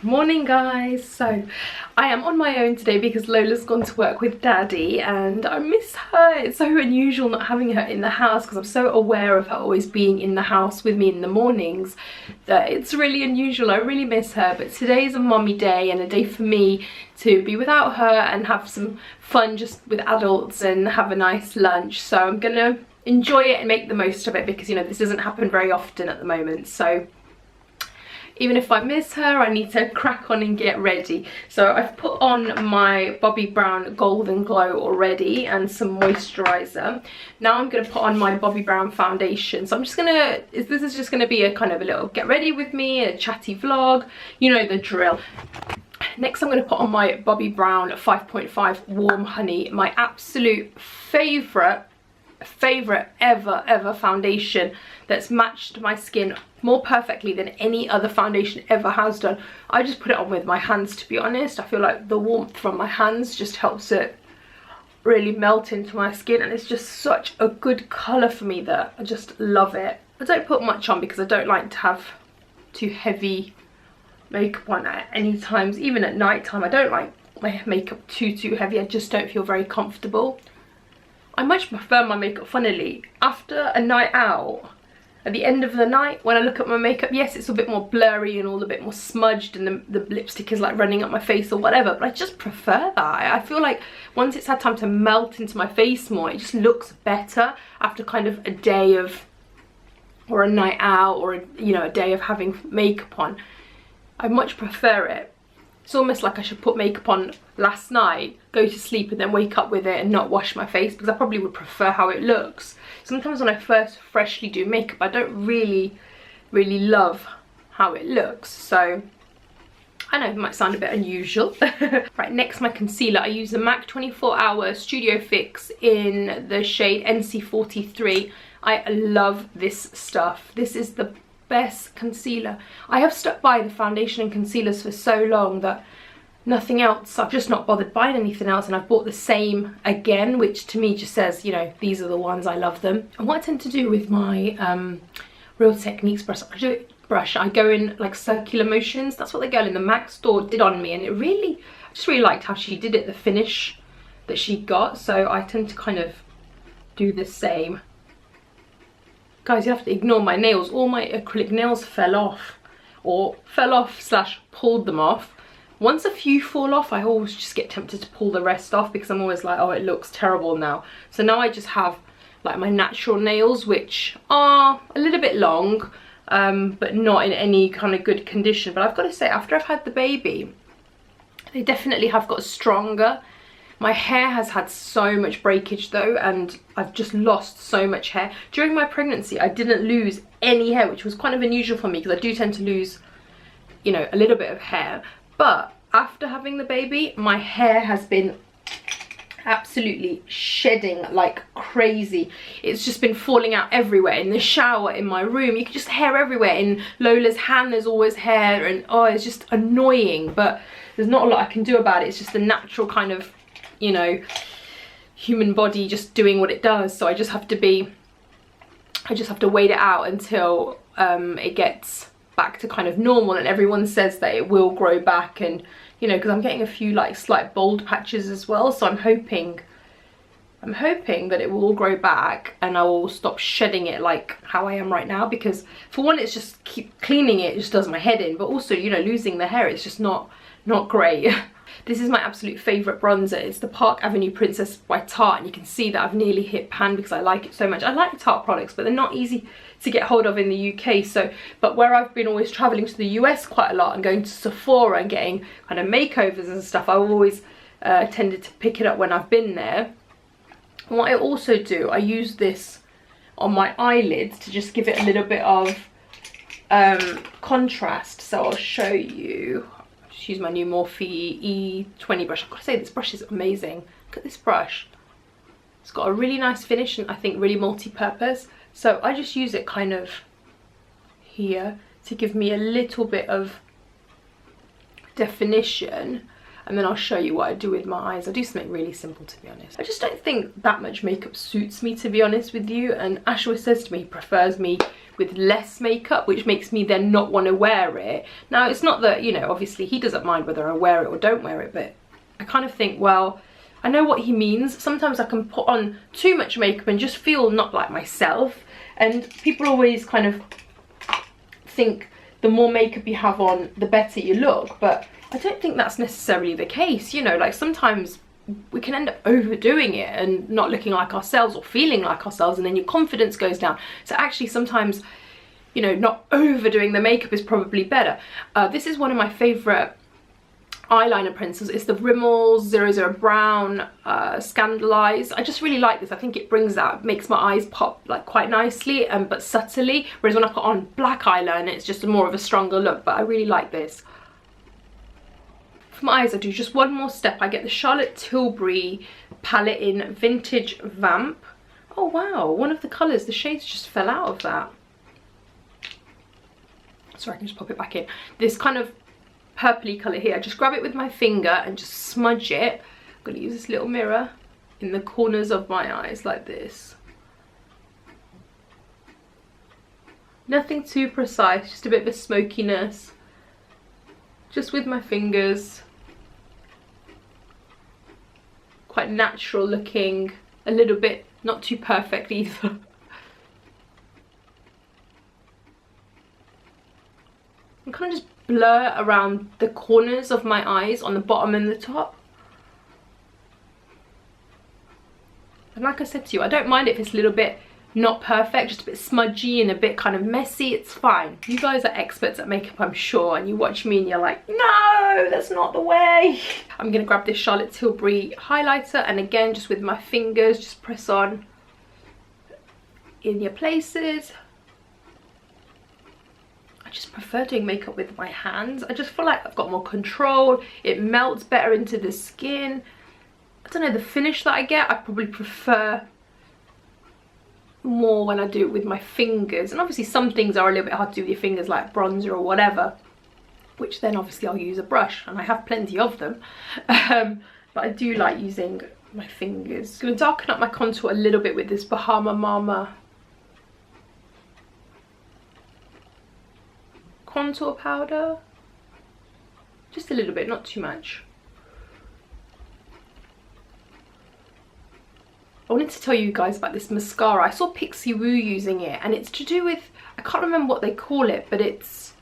Morning guys. So I am on my own today because Lola's gone to work with Daddy and I miss her. It's so unusual not having her in the house because I'm so aware of her always being in the house with me in the mornings that it's really unusual. I really miss her, but today's a mommy day and a day for me to be without her and have some fun just with adults and have a nice lunch. So I'm gonna enjoy it and make the most of it because, you know, this doesn't happen very often at the moment. So even if I miss her, I need to crack on and get ready. So I've put on my Bobbi Brown Golden Glow already and some moisturizer. Now I'm going to put on my Bobbi Brown foundation. So I'm just going to, this is just going to be a kind of a little get ready with me, a chatty vlog. You know the drill. Next I'm going to put on my Bobbi Brown 5.5 Warm Honey, my absolute favourite ever foundation that's matched my skin more perfectly than any other foundation ever has done. I just put it on with my hands, to be honest. I feel like the warmth from my hands just helps it really melt into my skin, and it's just such a good colour for me that I just love it. I don't put much on because I don't like to have too heavy makeup on at any times, even at night time. I don't like my makeup too heavy. I just don't feel very comfortable. I much prefer my makeup, funnily, after a night out. At the end of the night, when I look at my makeup, yes, it's a bit more blurry and all a bit more smudged and the lipstick is like running up my face or whatever, but I just prefer that. I feel like once it's had time to melt into my face more, it just looks better after kind of a day of, or a night out, or you know, a day of having makeup on. I much prefer it. It's almost like I should put makeup on last night, go to sleep and then wake up with it and not wash my face, because I probably would prefer how it looks. Sometimes when I first freshly do makeup, I don't really love how it looks. So I know it might sound a bit unusual. Right, next my concealer. I use the MAC 24 Hour Studio Fix in the shade NC43. I love this stuff. This is the best concealer. I have stuck by the foundation and concealers for so long that nothing else, I've just not bothered buying anything else, and I've bought the same again, which to me just says, you know, these are the ones, I love them. And what I tend to do with my Real Techniques brush, I go in like circular motions. That's what the girl in the MAC store did on me, and it really, I just really liked how she did it, the finish that she got. So I tend to kind of do the same. Guys, you have to ignore my nails. All my acrylic nails fell off, or fell off slash pulled them off. Once a few fall off, I always just get tempted to pull the rest off because I'm always like, oh, it looks terrible now. So now I just have like my natural nails, which are a little bit long, but not in any kind of good condition. But I've got to say, after I've had the baby, they definitely have got stronger. My hair has had so much breakage though, and I've just lost so much hair. During my pregnancy, I didn't lose any hair, which was kind of unusual for me because I do tend to lose, you know, a little bit of hair. But after having the baby, my hair has been absolutely shedding like crazy. It's just been falling out everywhere, in the shower, in my room. You can just hair everywhere. In Lola's hand there's always hair, and oh, it's just annoying, but there's not a lot I can do about it. It's just the natural kind of, you know, human body just doing what it does. So I just have to wait it out until it gets back to kind of normal, and everyone says that it will grow back, and you know, because I'm getting a few like slight bald patches as well, so I'm hoping that it will all grow back and I will stop shedding it like how I am right now, because for one, it's just keep cleaning it just does my head in, but also, you know, losing the hair, it's just not great. This is my absolute favourite bronzer. It's the Park Avenue Princess by Tarte, and you can see that I've nearly hit pan because I like it so much. I like Tarte products, but they're not easy to get hold of in the UK. So, but where I've been always travelling to the US quite a lot and going to Sephora and getting kind of makeovers and stuff, I've always tended to pick it up when I've been there. And what I also do, I use this on my eyelids to just give it a little bit of contrast. So I'll show you. Use my new Morphe E20 brush. I've got to say, this brush is amazing. Look at this brush. It's got a really nice finish and I think really multi-purpose. So I just use it kind of here to give me a little bit of definition. and then I'll show you what I do with my eyes. I do something really simple, to be honest. I just don't think that much makeup suits me, to be honest with you, and Ash always says to me he prefers me with less makeup, which makes me then not want to wear it. Now, it's not that, you know, obviously he doesn't mind whether I wear it or don't wear it, but I kind of think, well, I know what he means. Sometimes I can put on too much makeup and just feel not like myself, and people always kind of think the more makeup you have on, the better you look, but I don't think that's necessarily the case. You know, like sometimes we can end up overdoing it and not looking like ourselves or feeling like ourselves, and then your confidence goes down. So actually sometimes, you know, not overdoing the makeup is probably better. This is one of my favourite eyeliner pencils. It's the Rimmel 00 Brown Scandalized. I just really like this. I think it brings out, makes my eyes pop like quite nicely, but subtly, whereas when I put on black eyeliner it's just more of a stronger look, but I really like this. For my eyes, I do just one more step. I get the Charlotte Tilbury palette in Vintage Vamp. Oh wow, one of the colours, the shades just fell out of that. So I can just pop it back in. This kind of purpley colour here. I just grab it with my finger and just smudge it. I'm going to use this little mirror in the corners of my eyes like this. Nothing too precise, just a bit of a smokiness. Just with my fingers. Quite natural looking, a little bit not too perfect either. And kind of just blur around the corners of my eyes on the bottom and the top. And like I said to you, I don't mind if it's a little bit not perfect, just a bit smudgy and a bit kind of messy. It's fine. You guys are experts at makeup, I'm sure, and you watch me and you're like, no, that's not the way. I'm gonna grab this Charlotte Tilbury highlighter, and again, just with my fingers, just press on in your places. I just prefer doing makeup with my hands. I just feel like I've got more control. It melts better into the skin. I don't know, the finish that I get, I probably prefer more when I do it with my fingers. And obviously some things are a little bit hard to do with your fingers, like bronzer or whatever, which then obviously I'll use a brush, and I have plenty of them. But I do like using my fingers. I'm going to darken up my contour a little bit with this Bahama Mama contour powder. Just a little bit, not too much. I wanted to tell you guys about this mascara. I saw Pixie Woo using it, and it's to do with, I can't remember what they call it, but it's,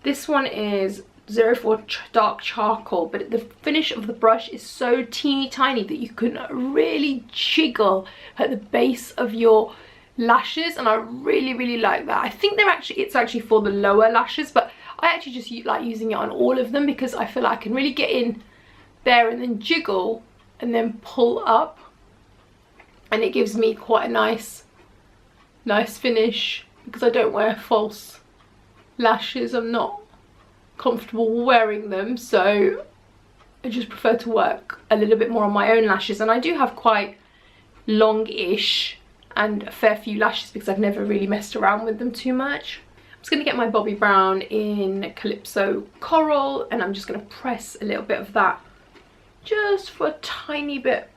this one is 04 Dark Charcoal, but the finish of the brush is so teeny tiny that you can really jiggle at the base of your lashes, and I really like that. I think it's actually for the lower lashes, but I actually just like using it on all of them because I feel like I can really get in there and then jiggle and then pull up, and it gives me quite a nice finish because I don't wear false lashes. I'm not comfortable wearing them, so I just prefer to work a little bit more on my own lashes. And I do have quite long-ish and a fair few lashes because I've never really messed around with them too much. I'm just going to get my Bobbi Brown in Calypso Coral, and I'm just going to press a little bit of that just for a tiny bit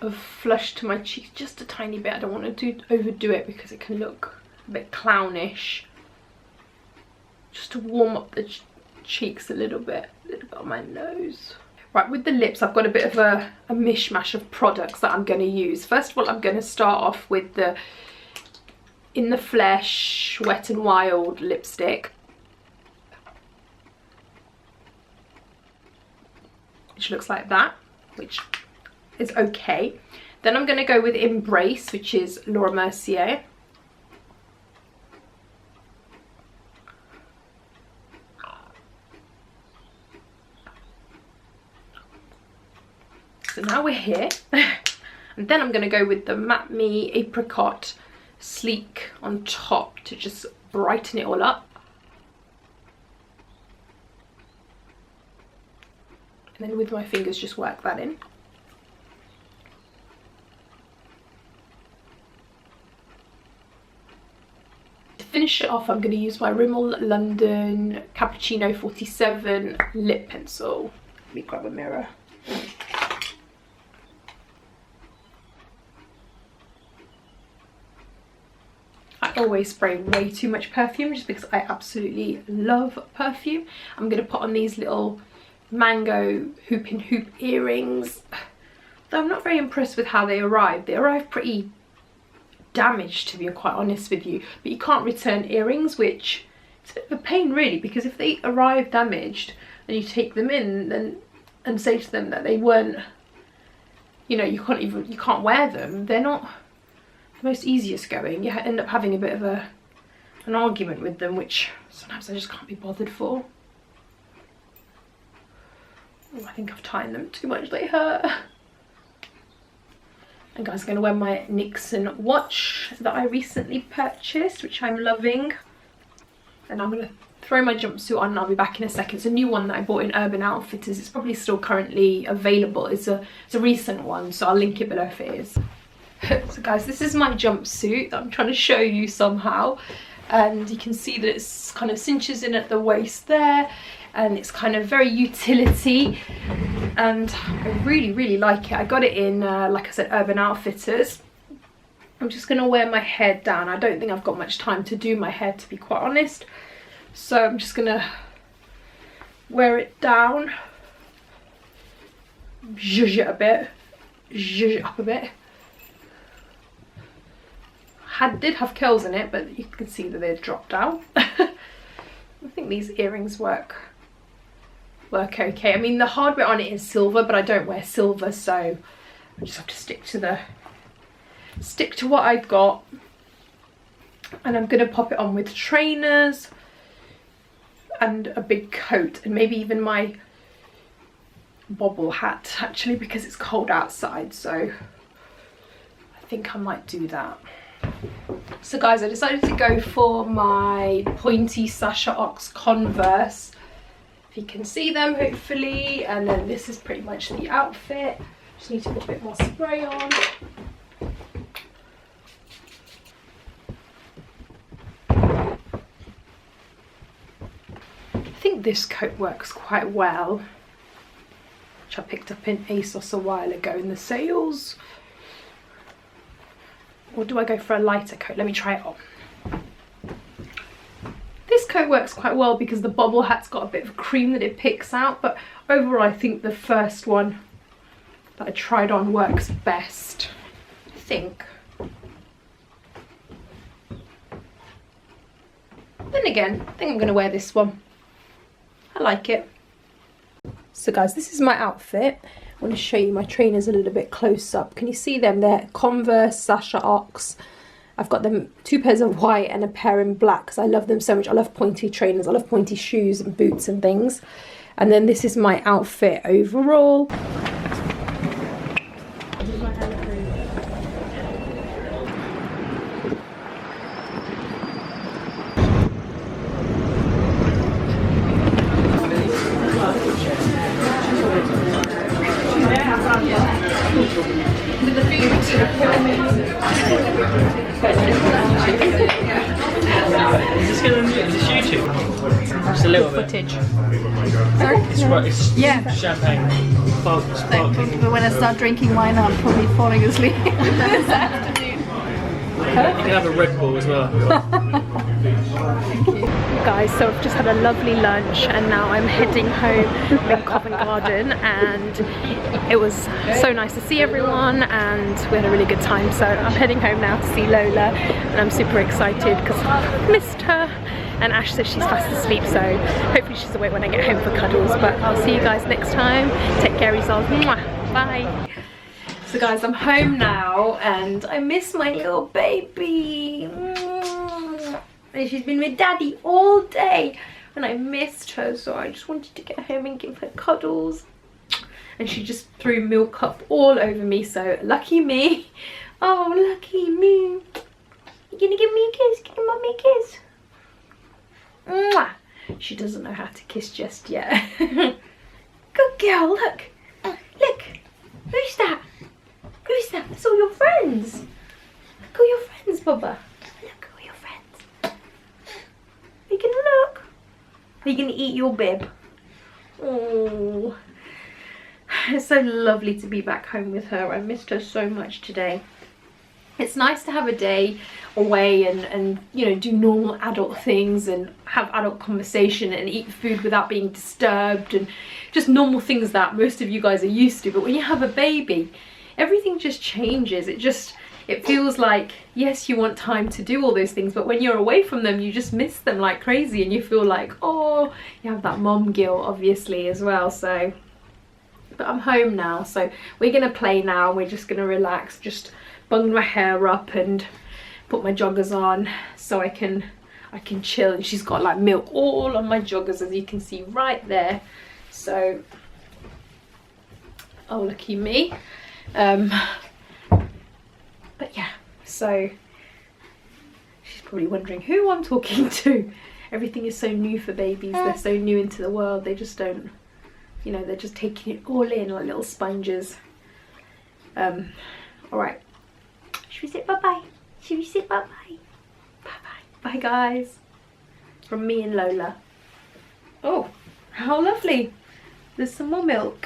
of flush to my cheeks, just a tiny bit. I don't want to overdo it because it can look a bit clownish. Just to warm up the cheeks a little bit on my nose. Right, with the lips, I've got a bit of a mishmash of products that I'm going to use. First of all, I'm going to start off with the In the Flesh Wet n Wild lipstick, which looks like that, which is okay. Then I'm going to go with Embrace, which is Laura Mercier. So now we're here. And then I'm going to go with the Matte Me Apricot Sleek on top to just brighten it all up. And then with my fingers just work that in. To finish it off, I'm going to use my Rimmel London Cappuccino 47 lip pencil. Let me grab a mirror. I always spray way too much perfume just because I absolutely love perfume. I'm going to put on these little mango hoop earrings. Though I'm not very impressed with how they arrived. They arrived pretty damaged, to be quite honest with you. But you can't return earrings, which is a bit of a pain really, because if they arrive damaged and you take them in and say to them that they weren't, you know, you can't wear them, they're not the most easiest going. You end up having a bit of an argument with them, which sometimes I just can't be bothered for. Oh, I think I've tightened them too much, they hurt. And guys, I'm going to wear my Nixon watch that I recently purchased, which I'm loving. And I'm going to throw my jumpsuit on and I'll be back in a second. It's a new one that I bought in Urban Outfitters. It's probably still currently available. It's a recent one, so I'll link it below if it is. So guys, this is my jumpsuit that I'm trying to show you somehow. And you can see that it's kind of cinches in at the waist there. And it's kind of very utility. And I really like it. I got it in, like I said, Urban Outfitters. I'm just going to wear my hair down. I don't think I've got much time to do my hair, to be quite honest. So I'm just going to wear it down. Zhuzh it a bit. Zhuzh it up a bit. Did have curls in it, but you can see that they've dropped out. I think these earrings work okay. I mean, the hardware on it is silver, but I don't wear silver, so I just have to stick to what I've got. And I'm gonna pop it on with trainers and a big coat, and maybe even my bobble hat, actually, because it's cold outside, so I think I might do that. So guys, I decided to go for my pointy Sasha Ox Converse, if you can see them hopefully, and then this is pretty much the outfit. Just need to put a bit more spray on. I think this coat works quite well, which I picked up in ASOS a while ago in the sales. Or do I go for a lighter coat? Let me try it on. This coat works quite well because the bobble hat's got a bit of cream that it picks out, but overall I think the first one that I tried on works best, I think. Then again, I think I'm going to wear this one. I like it. So guys, this is my outfit. I want to show you my trainers a little bit close up. Can you see them? They're Converse Sasha Ox. I've got them 2 pairs of white and a pair in black because I love them so much. I love pointy trainers. I love pointy shoes and boots and things. And then this is my outfit overall. Just a little footage. Sorry? It's yeah. Champagne. Sparkling. But when I start drinking wine, I'm probably falling asleep this afternoon. You can have a Red Bull as well. Thank you. Guys, so I've just had a lovely lunch and now I'm heading home in Covent Garden, and it was so nice to see everyone and we had a really good time. So I'm heading home now to see Lola and I'm super excited because I've missed her, and Ash says she's fast asleep, so hopefully she's awake when I get home for cuddles. But I'll see you guys next time. Take care of yourselves. Bye. So guys, I'm home now and I miss my little baby. And she's been with daddy all day and I missed her, so I just wanted to get home and give her cuddles. And she just threw milk up all over me, so lucky me. Oh, lucky me. You gonna give me a kiss? Give mommy a kiss. Mwah. She doesn't know how to kiss just yet. Good girl, look. Look. Who's that? Who's that? That's all your friends. Look, all your friends, Bubba. Look, all your friends. Are you gonna look? Are you gonna eat your bib? Oh, it's so lovely to be back home with her. I missed her so much today. It's nice to have a day away and you know, do normal adult things and have adult conversation and eat food without being disturbed and just normal things that most of you guys are used to. But when you have a baby, everything just changes. It feels like, yes, you want time to do all those things, but when you're away from them, you just miss them like crazy and you feel like, oh, you have that mom guilt obviously as well. So, but I'm home now, so we're gonna play now. We're just gonna relax, just bung my hair up and put my joggers on so I can chill. And she's got like milk all on my joggers, as you can see right there. So, oh, lucky me. But yeah, so she's probably wondering who I'm talking to. Everything is so new for babies. They're so new into the world. They just don't, you know, they're just taking it all in like little sponges. All right. Should we say bye-bye? Should we say bye-bye? Bye-bye. Bye, guys. From me and Lola. Oh, how lovely. There's some more milk.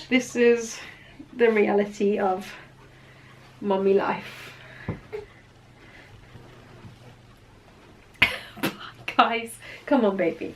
This is the reality of mommy life. Bye, guys. Come on, baby.